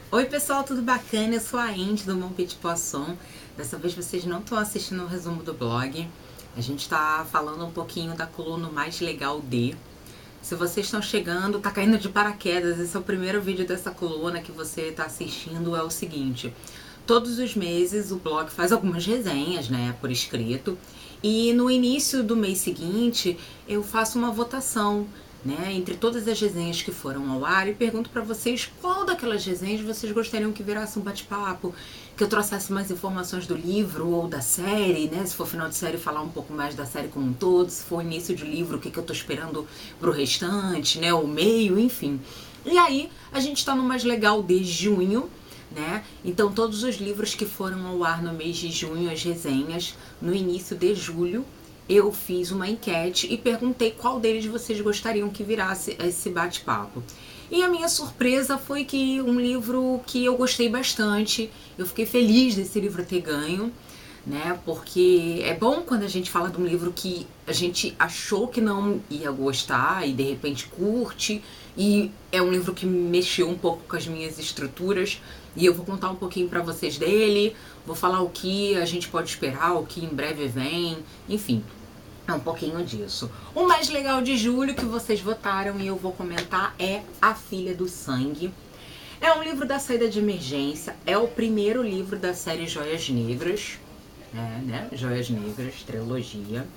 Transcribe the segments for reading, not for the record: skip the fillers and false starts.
Oi pessoal, tudo bacana? Eu sou a Indy do Mon Petit Poisson. Dessa vez vocês não estão assistindo o resumo do blog. A gente está falando um pouquinho da coluna Mais Legal D. Se vocês estão chegando, tá caindo de paraquedas, esse é o primeiro vídeo dessa coluna que você está assistindo, é o seguinte. Todos os meses o blog faz algumas resenhas, né, por escrito. E no início do mês seguinte eu faço uma votação, né, entre todas as resenhas que foram ao ar e pergunto para vocês qual daquelas resenhas vocês gostariam que virasse um bate-papo, que eu trouxesse mais informações do livro ou da série, né, se for final de série falar um pouco mais da série como um todo, se for início de livro o que eu tô esperando pro restante, né, o meio, enfim. E aí a gente tá no Mais Legal desde junho, né? Então todos os livros que foram ao ar no mês de junho, as resenhas, no início de julho, eu fiz uma enquete e perguntei qual deles vocês gostariam que virasse esse bate-papo. E a minha surpresa foi que um livro que eu gostei bastante, eu fiquei feliz desse livro ter ganho, né? Porque é bom quando a gente fala de um livro que a gente achou que não ia gostar e de repente curte, e é um livro que mexeu um pouco com as minhas estruturas, e eu vou contar um pouquinho pra vocês dele, vou falar o que a gente pode esperar, o que em breve vem, enfim. É um pouquinho disso. O mais legal de julho que vocês votaram e eu vou comentar é A Filha do Sangue. É um livro da saída de emergência, é o primeiro livro da série Joias Negras, né? Joias Negras, trilogia.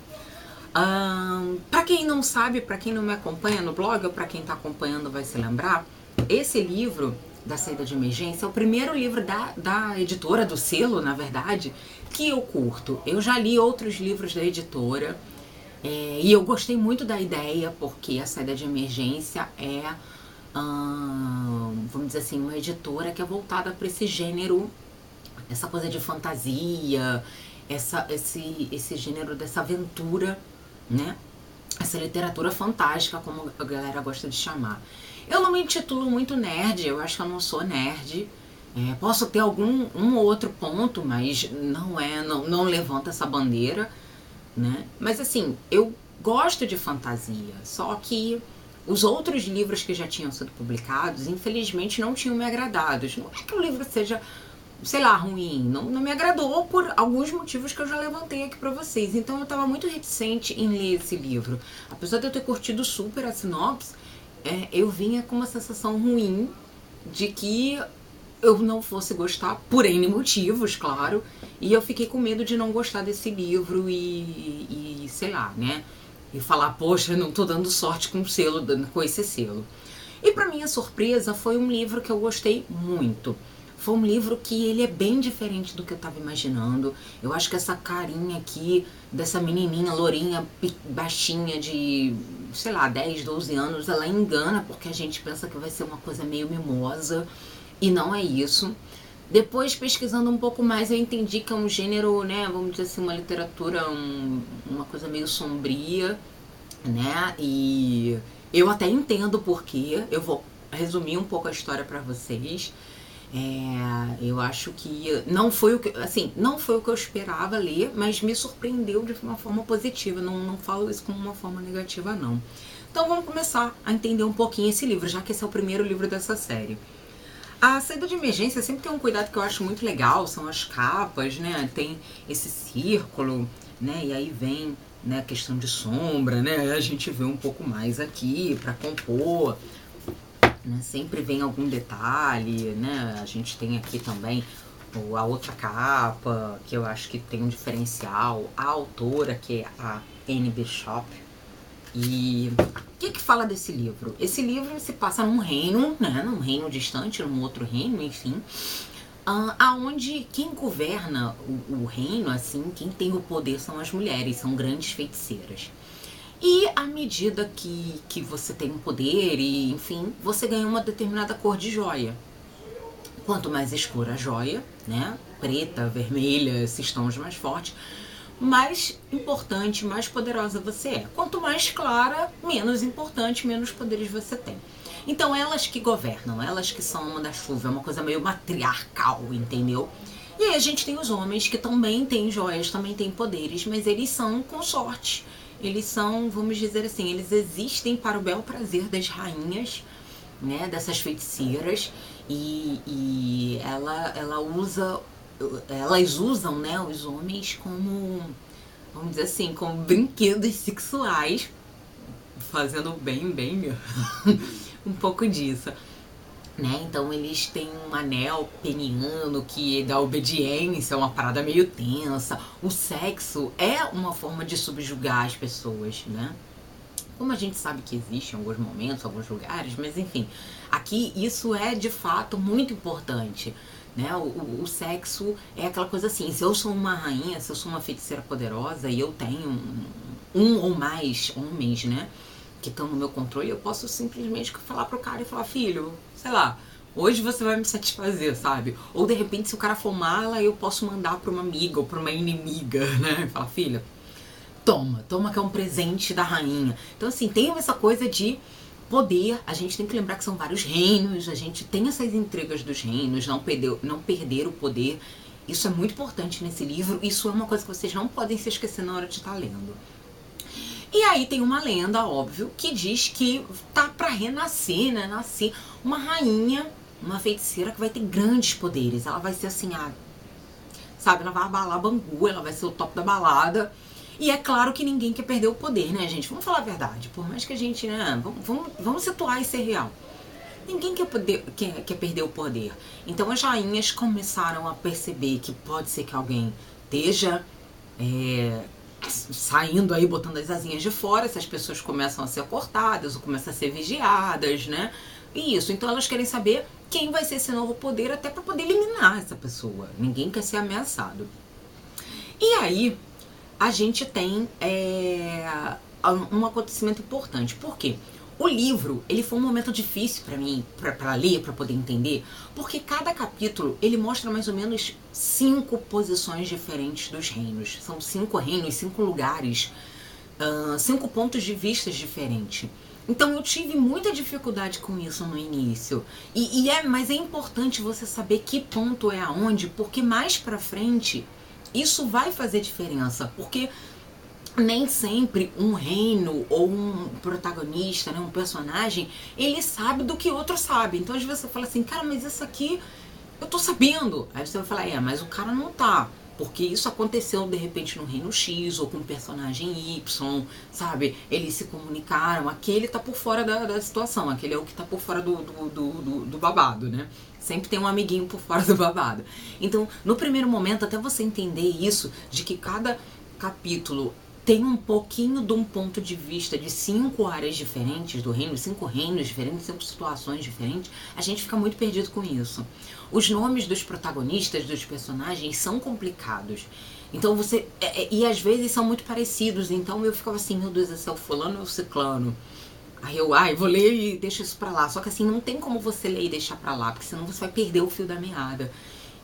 Pra quem não sabe, pra quem não me acompanha no blog, ou pra quem tá acompanhando vai se lembrar, esse livro da saída de emergência é o primeiro livro da editora, do selo, na verdade, que eu curto. Eu já li outros livros da editora, e eu gostei muito da ideia, porque a saída de emergência é, vamos dizer assim, uma editora que é voltada para esse gênero, essa coisa de fantasia, esse gênero dessa aventura, né? Essa literatura fantástica, como a galera gosta de chamar. Eu não me intitulo muito nerd, eu acho que eu não sou nerd. Posso ter um ou outro ponto, mas não levanta essa bandeira, né? Mas assim, eu gosto de fantasia, só que os outros livros que já tinham sido publicados, infelizmente, não tinham me agradado. Não é que o livro seja, sei lá, ruim, não me agradou por alguns motivos que eu já levantei aqui pra vocês. Então eu tava muito reticente em ler esse livro. Apesar de eu ter curtido super a sinopse, eu vinha com uma sensação ruim de que eu não fosse gostar, por N motivos, claro, e eu fiquei com medo de não gostar desse livro e sei lá, né, e falar, poxa, não tô dando sorte com esse selo. E pra minha surpresa, foi um livro que eu gostei muito. Foi um livro que ele é bem diferente do que eu tava imaginando. Eu acho que essa carinha aqui, dessa menininha lourinha, baixinha de, sei lá, 10, 12 anos, ela engana, porque a gente pensa que vai ser uma coisa meio mimosa, e não é isso. Depois, pesquisando um pouco mais, eu entendi que é um gênero, né, vamos dizer assim, uma literatura, uma coisa meio sombria, né, e eu até entendo porquê. Eu vou resumir um pouco a história pra vocês. Eu acho que não foi o que eu esperava ler, mas me surpreendeu de uma forma positiva. Não falo isso como uma forma negativa, não. Então vamos começar a entender um pouquinho esse livro, já que esse é o primeiro livro dessa série. A saída de emergência sempre tem um cuidado que eu acho muito legal, são as capas, né? Tem esse círculo, né? E aí vem, né, a questão de sombra, né? A gente vê um pouco mais aqui para compor, né? Sempre vem algum detalhe, né? A gente tem aqui também a outra capa, que eu acho que tem um diferencial, a autora, que é a Anne Bishop. E o que fala desse livro? Esse livro se passa num reino, né, num reino distante, num outro reino, enfim, aonde quem governa o reino, assim, quem tem o poder são as mulheres, são grandes feiticeiras. E à medida que você tem um poder e, enfim, você ganha uma determinada cor de joia. Quanto mais escura a joia, né, preta, vermelha, esses tons mais fortes, mais importante, mais poderosa você é. Quanto mais clara, menos importante, menos poderes você tem. Então elas que governam, elas que são uma da chuva, é uma coisa meio matriarcal, entendeu? E aí a gente tem os homens que também têm joias, também têm poderes, mas eles são consortes. Eles são, vamos dizer assim, eles existem para o bel prazer das rainhas, né, dessas feiticeiras, e elas usam, né, os homens como, vamos dizer assim, como brinquedos sexuais, fazendo bem um pouco disso. Né? Então eles têm um anel peniano que dá obediência, é uma parada meio tensa. O sexo é uma forma de subjugar as pessoas, né? Como a gente sabe que existe em alguns momentos, em alguns lugares, mas enfim, aqui isso é de fato muito importante. Né? O sexo é aquela coisa assim, se eu sou uma rainha, se eu sou uma feiticeira poderosa e eu tenho um ou mais homens, né, que estão no meu controle, eu posso simplesmente falar pro cara e falar, filho, sei lá, hoje você vai me satisfazer, sabe? Ou de repente, se o cara for mala, eu posso mandar pra uma amiga ou pra uma inimiga, né? Falar, filha, toma que é um presente da rainha. Então assim, tem essa coisa de poder, a gente tem que lembrar que são vários reinos, a gente tem essas intrigas dos reinos, não perder o poder. Isso é muito importante nesse livro, isso é uma coisa que vocês não podem se esquecer na hora de estar lendo. E aí tem uma lenda, óbvio, que diz que tá pra renascer, né? Nascer uma rainha, uma feiticeira que vai ter grandes poderes. Ela vai ser assim, sabe, ela vai abalar Bangu, ela vai ser o top da balada. E é claro que ninguém quer perder o poder, né, gente? Vamos falar a verdade. Por mais que a gente, né, vamos situar e ser real. Ninguém quer perder o poder. Então as rainhas começaram a perceber que pode ser que alguém esteja saindo aí, botando as asinhas de fora, essas pessoas começam a ser cortadas ou começam a ser vigiadas, né? E isso, então elas querem saber quem vai ser esse novo poder, até para poder eliminar essa pessoa. Ninguém quer ser ameaçado. E aí a gente tem um acontecimento importante. Por quê? O livro, ele foi um momento difícil para mim, para ler, para poder entender, porque cada capítulo, ele mostra mais ou menos 5 posições diferentes dos reinos. São 5 reinos, 5 lugares, 5 pontos de vista diferentes. Então eu tive muita dificuldade com isso no início. Mas é importante você saber que ponto é aonde, porque mais pra frente isso vai fazer diferença. Porque nem sempre um reino ou um protagonista, né, um personagem, ele sabe do que outro sabe. Então às vezes você fala assim, cara, mas isso aqui eu tô sabendo. Aí você vai falar, mas o cara não tá. Porque isso aconteceu de repente no reino X ou com o personagem Y, sabe? Eles se comunicaram, aquele tá por fora da situação, aquele é o que tá por fora do babado, né? Sempre tem um amiguinho por fora do babado. Então, no primeiro momento, até você entender isso, de que cada capítulo tem um pouquinho de um ponto de vista de 5 áreas diferentes do reino, 5 reinos diferentes, 5 situações diferentes, a gente fica muito perdido com isso. Os nomes dos protagonistas, dos personagens, são complicados. Então você... e às vezes são muito parecidos, então eu ficava assim, meu Deus do céu, fulano ou ciclano. Aí eu, vou ler e deixo isso pra lá. Só que assim, não tem como você ler e deixar pra lá, porque senão você vai perder o fio da meada.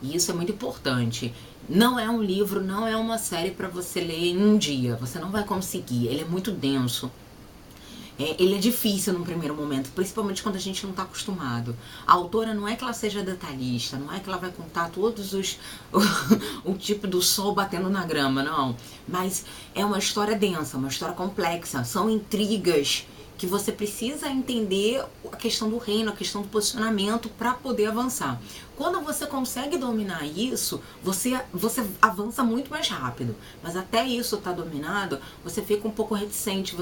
E isso é muito importante. Não é um livro, não é uma série pra você ler em um dia. Você não vai conseguir, ele é muito denso. Ele é difícil num primeiro momento, principalmente quando a gente não está acostumado. A autora não é que ela seja detalhista, não é que ela vai contar todos o tipo do sol batendo na grama, não. Mas é uma história densa, uma história complexa, são intrigas que você precisa entender a questão do reino, a questão do posicionamento para poder avançar. Quando você consegue dominar isso, você avança muito mais rápido. Mas até isso tá dominado, você fica um pouco reticente,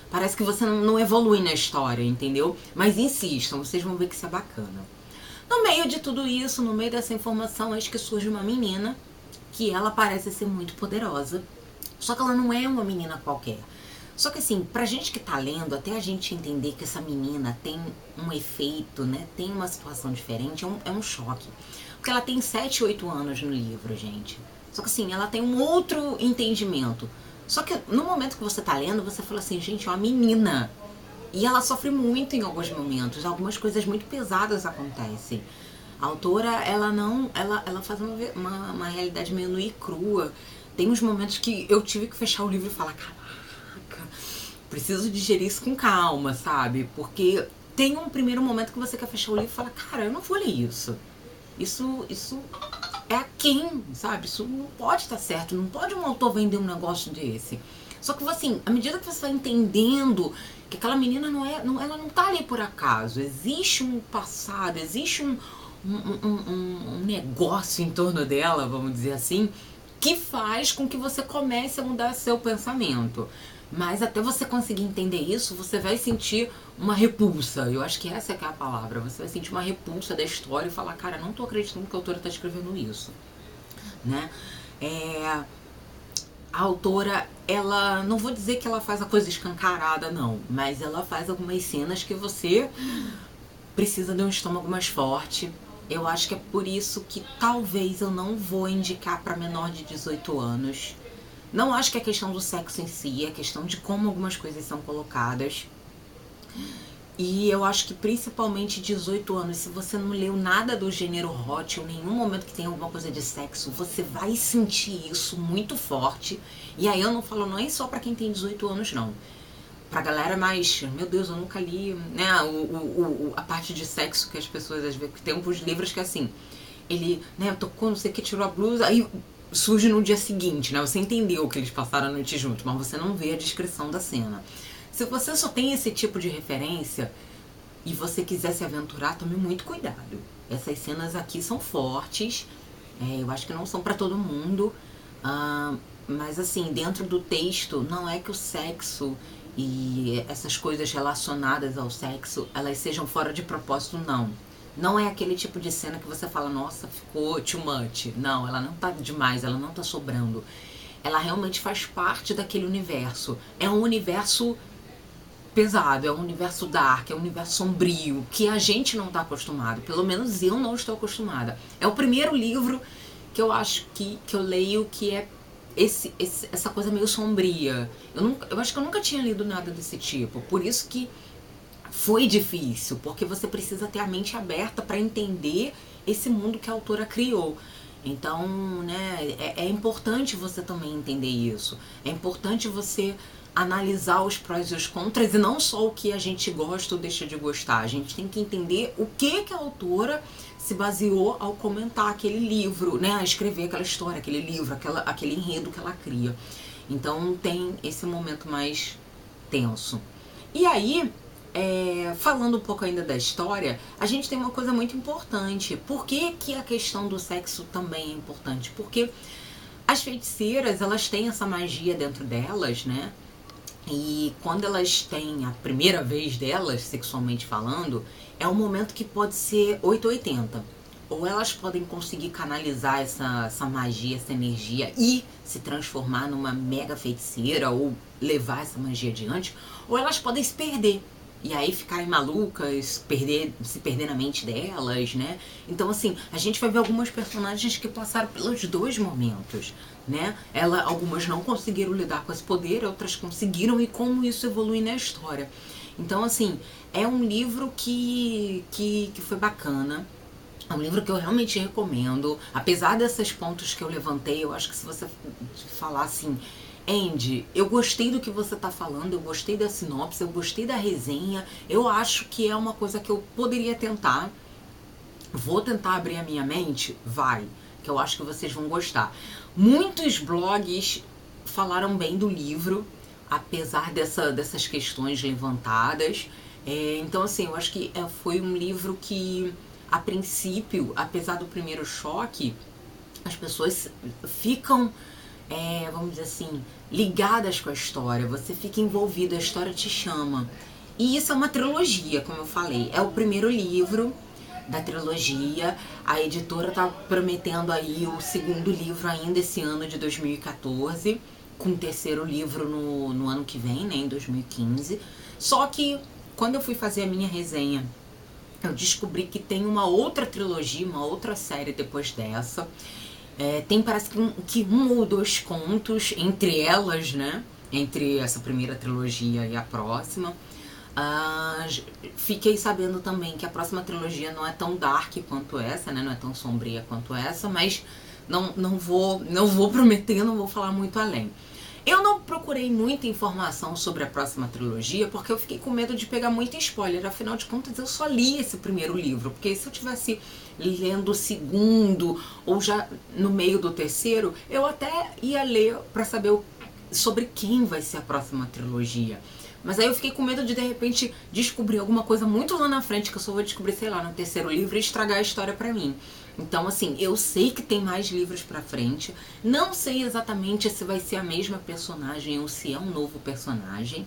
parece que você não evolui na história, entendeu? Mas insistam, vocês vão ver que isso é bacana. No meio de tudo isso, no meio dessa informação, acho que surge uma menina que ela parece ser muito poderosa. Só que ela não é uma menina qualquer. Só que assim, pra gente que tá lendo, até a gente entender que essa menina tem um efeito, né, tem uma situação diferente, é um choque. Porque ela tem 7, 8 anos no livro, gente. Só que assim, ela tem um outro entendimento. Só que no momento que você tá lendo, você fala assim, gente, é uma menina. E ela sofre muito em alguns momentos, algumas coisas muito pesadas acontecem. A autora, ela faz uma realidade meio nua e crua. Tem uns momentos que eu tive que fechar o livro e falar, preciso digerir isso com calma, sabe? Porque tem um primeiro momento que você quer fechar o livro e falar, cara, eu não vou ler isso. Isso é aquém, sabe? Isso não pode estar certo, não pode um autor vender um negócio desse. Só que assim, à medida que você vai entendendo que aquela menina ela não tá ali por acaso, existe um passado, existe um negócio em torno dela, vamos dizer assim, que faz com que você comece a mudar seu pensamento. Mas até você conseguir entender isso, você vai sentir uma repulsa. Eu acho que essa é, que é a palavra. Você vai sentir uma repulsa da história e falar, cara, não tô acreditando que a autora tá escrevendo isso, né? A autora, ela, não vou dizer que ela faz a coisa escancarada, não, mas ela faz algumas cenas que você precisa de um estômago mais forte. Eu acho que é por isso que talvez eu não vou indicar para menor de 18 anos. Não acho que é questão do sexo em si, é questão de como algumas coisas são colocadas. E eu acho que principalmente 18 anos, se você não leu nada do gênero hot, ou nenhum momento que tem alguma coisa de sexo, você vai sentir isso muito forte. E aí eu não falo nem só pra quem tem 18 anos, não. Pra galera mais, meu Deus, eu nunca li, né, a parte de sexo que as pessoas às vezes tem uns livros que assim, ele, né, tocou, não sei o que, tirou a blusa, aí surge no dia seguinte, né, você entendeu o que eles passaram a noite juntos, mas você não vê a descrição da cena. Se você só tem esse tipo de referência e você quiser se aventurar, tome muito cuidado. Essas cenas aqui são fortes, eu acho que não são pra todo mundo, mas assim, dentro do texto, não é que o sexo e essas coisas relacionadas ao sexo, elas sejam fora de propósito, não. Não é aquele tipo de cena que você fala, nossa, ficou too much. Não, ela não tá demais, ela não tá sobrando. Ela realmente faz parte daquele universo. É um universo pesado, é um universo dark, é um universo sombrio, que a gente não tá acostumado. Pelo menos eu não estou acostumada. É o primeiro livro que eu acho que eu leio que é essa coisa meio sombria. Eu acho que eu nunca tinha lido nada desse tipo. Por isso que foi difícil, porque você precisa ter a mente aberta para entender esse mundo que a autora criou. Então, né, é importante você também entender isso. É importante você analisar os prós e os contras e não só o que a gente gosta ou deixa de gostar. A gente tem que entender o que a autora se baseou ao comentar aquele livro, né, a escrever aquela história, aquele livro, aquele enredo que ela cria. Então tem esse momento mais tenso. E aí, falando um pouco ainda da história, a gente tem uma coisa muito importante. Por que a questão do sexo também é importante? Porque as feiticeiras, elas têm essa magia dentro delas, né? E quando elas têm a primeira vez delas, sexualmente falando, é um momento que pode ser 880. Ou elas podem conseguir canalizar essa magia, essa energia e se transformar numa mega feiticeira ou levar essa magia adiante, ou elas podem se perder. E aí ficarem malucas, se perder na mente delas, né? Então, assim, a gente vai ver algumas personagens que passaram pelos dois momentos, né? Algumas não conseguiram lidar com esse poder, outras conseguiram, e como isso evolui na história. Então, assim, é um livro que foi bacana. É um livro que eu realmente recomendo. Apesar desses pontos que eu levantei, eu acho que se você falar assim, Andy, eu gostei do que você tá falando, eu gostei da sinopse, eu gostei da resenha, eu acho que é uma coisa que eu poderia tentar. Vou tentar abrir a minha mente? Vai, que eu acho que vocês vão gostar. Muitos blogs falaram bem do livro, apesar dessas questões levantadas. Então, assim, eu acho que foi um livro que, a princípio, apesar do primeiro choque, as pessoas ficam, vamos dizer assim, ligadas com a história. Você fica envolvido, a história te chama. E isso é uma trilogia, como eu falei. É o primeiro livro da trilogia. A editora tá prometendo aí o segundo livro ainda esse ano de 2014, com o terceiro livro no ano que vem, né, em 2015. Só que quando eu fui fazer a minha resenha, eu descobri que tem uma outra trilogia, uma outra série depois dessa. Tem, parece que um ou dois contos entre elas, né? Entre essa primeira trilogia e a próxima. Fiquei sabendo também que a próxima trilogia não é tão dark quanto essa, né? Não é tão sombria quanto essa, mas não vou prometer, não vou falar muito além. Eu não procurei muita informação sobre a próxima trilogia porque eu fiquei com medo de pegar muito spoiler. Afinal de contas, eu só li esse primeiro livro, porque se eu tivesse lendo o segundo ou já no meio do terceiro, eu até ia ler para saber sobre quem vai ser a próxima trilogia. Mas aí eu fiquei com medo de repente descobrir alguma coisa muito lá na frente, que eu só vou descobrir, sei lá, no terceiro livro e estragar a história pra mim. Então, assim, eu sei que tem mais livros pra frente. Não sei exatamente se vai ser a mesma personagem ou se é um novo personagem.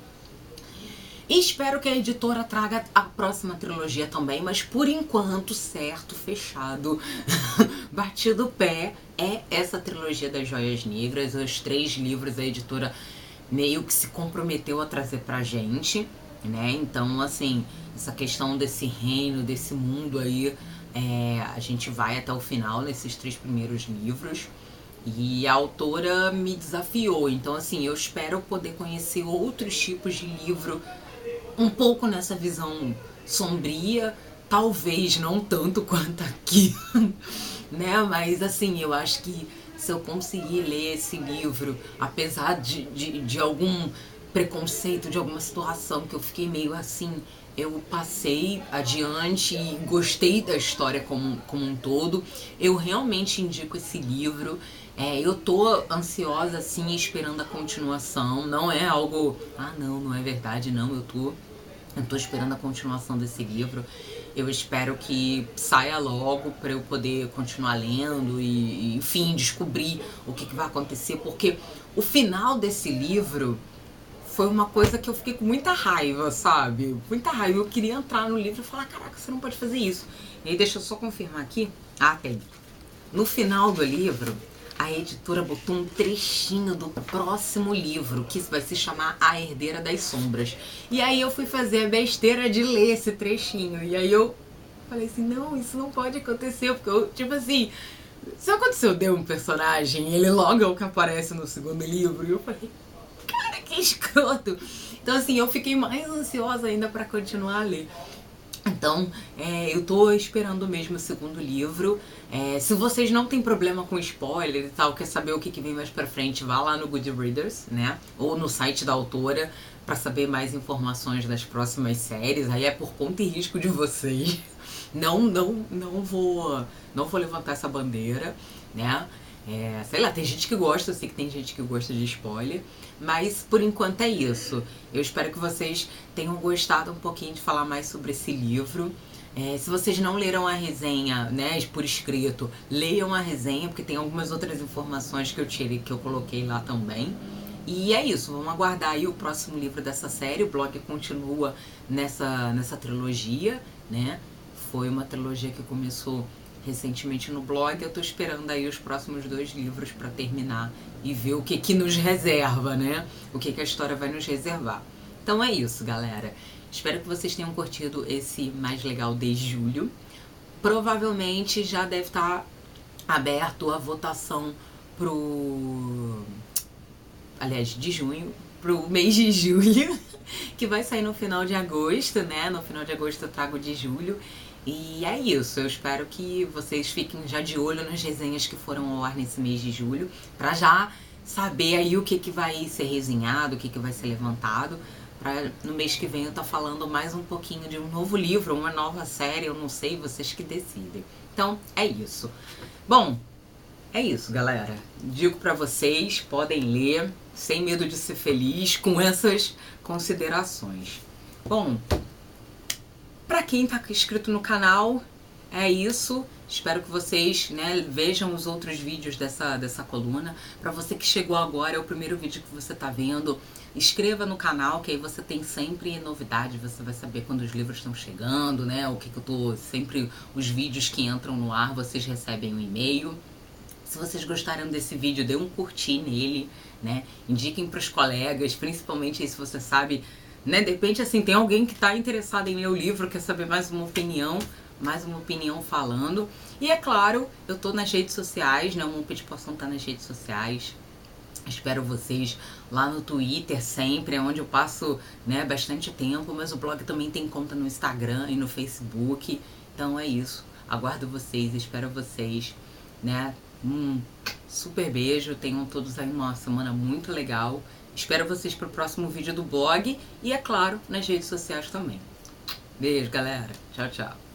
E espero que a editora traga a próxima trilogia também, mas por enquanto, certo, fechado, batido o pé, é essa trilogia das Joias Negras. Os 3 livros a editora meio que se comprometeu a trazer pra gente, né? Então, assim, essa questão desse reino, desse mundo aí, a gente vai até o final nesses 3 primeiros livros. E a autora me desafiou, então assim, eu espero poder conhecer outros tipos de livro um pouco nessa visão sombria, talvez não tanto quanto aqui, né? Mas assim, eu acho que se eu conseguir ler esse livro, apesar de algum preconceito, de alguma situação que eu fiquei meio assim, eu passei adiante e gostei da história como um todo. Eu realmente indico esse livro. Eu tô ansiosa, assim, esperando a continuação. Não é algo, não é verdade, não. Eu tô esperando a continuação desse livro. Eu espero que saia logo para eu poder continuar lendo e, enfim, descobrir o que vai acontecer. Porque o final desse livro foi uma coisa que eu fiquei com muita raiva, sabe? Muita raiva. Eu queria entrar no livro e falar, caraca, você não pode fazer isso. E aí, deixa eu só confirmar aqui. Tem. No final do livro, a editora botou um trechinho do próximo livro, que vai se chamar A Herdeira das Sombras. E aí eu fui fazer a besteira de ler esse trechinho. E aí eu falei assim, não, isso não pode acontecer. Porque eu, tipo assim, se aconteceu de um personagem, ele logo é o que aparece no segundo livro. E eu falei, cara, que escroto. Então assim, eu fiquei mais ansiosa ainda pra continuar a ler. Então, eu tô esperando mesmo o segundo livro. Se vocês não tem problema com spoiler e tal, quer saber o que vem mais pra frente, vá lá no Goodreads, né? Ou no site da autora, pra saber mais informações das próximas séries. Aí é por conta e risco de vocês. Não vou levantar essa bandeira, né? Sei lá, tem gente que gosta, eu sei que tem gente que gosta de spoiler, mas por enquanto é isso. Eu espero que vocês tenham gostado um pouquinho de falar mais sobre esse livro. Se vocês não leram a resenha, né, por escrito, leiam a resenha, porque tem algumas outras informações que eu tirei, que eu coloquei lá também. E é isso, vamos aguardar aí o próximo livro dessa série. O blog continua nessa trilogia, né? Foi uma trilogia que começou recentemente no blog. Eu tô esperando aí os próximos 2 livros pra terminar e ver o que nos reserva, né? O que a história vai nos reservar. Então é isso, galera. Espero que vocês tenham curtido esse Mais Legal de Julho. Provavelmente já deve estar aberto a votação de junho, pro mês de julho, que vai sair no final de agosto, né? No final de agosto eu trago de julho. E é isso, eu espero que vocês fiquem já de olho nas resenhas que foram ao ar nesse mês de julho, pra já saber aí o que vai ser resenhado, o que vai ser levantado, pra no mês que vem eu estar falando mais um pouquinho de um novo livro, uma nova série, eu não sei, vocês que decidem. Então, é isso. Bom, é isso, galera. Digo pra vocês, podem ler, sem medo de ser feliz, com essas considerações. Bom, pra quem tá inscrito no canal, é isso. Espero que vocês, né, vejam os outros vídeos dessa coluna. Pra você que chegou agora, é o primeiro vídeo que você tá vendo, inscreva no canal, que aí você tem sempre novidade, você vai saber quando os livros estão chegando, né, sempre os vídeos que entram no ar, vocês recebem um e-mail. Se vocês gostaram desse vídeo, dê um curtir nele, né? Indiquem pros colegas, principalmente aí se você sabe, né? De repente, assim, tem alguém que tá interessado em ler o livro, quer saber mais uma opinião falando. E é claro, eu tô nas redes sociais, né? O Mupa de Poção tá nas redes sociais. Espero vocês lá no Twitter sempre, é onde eu passo, né, bastante tempo, mas o blog também tem conta no Instagram e no Facebook. Então é isso. Aguardo vocês, espero vocês, né? Super beijo, tenham todos aí uma semana muito legal. Espero vocês pro próximo vídeo do blog e, é claro, nas redes sociais também. Beijo, galera. Tchau, tchau.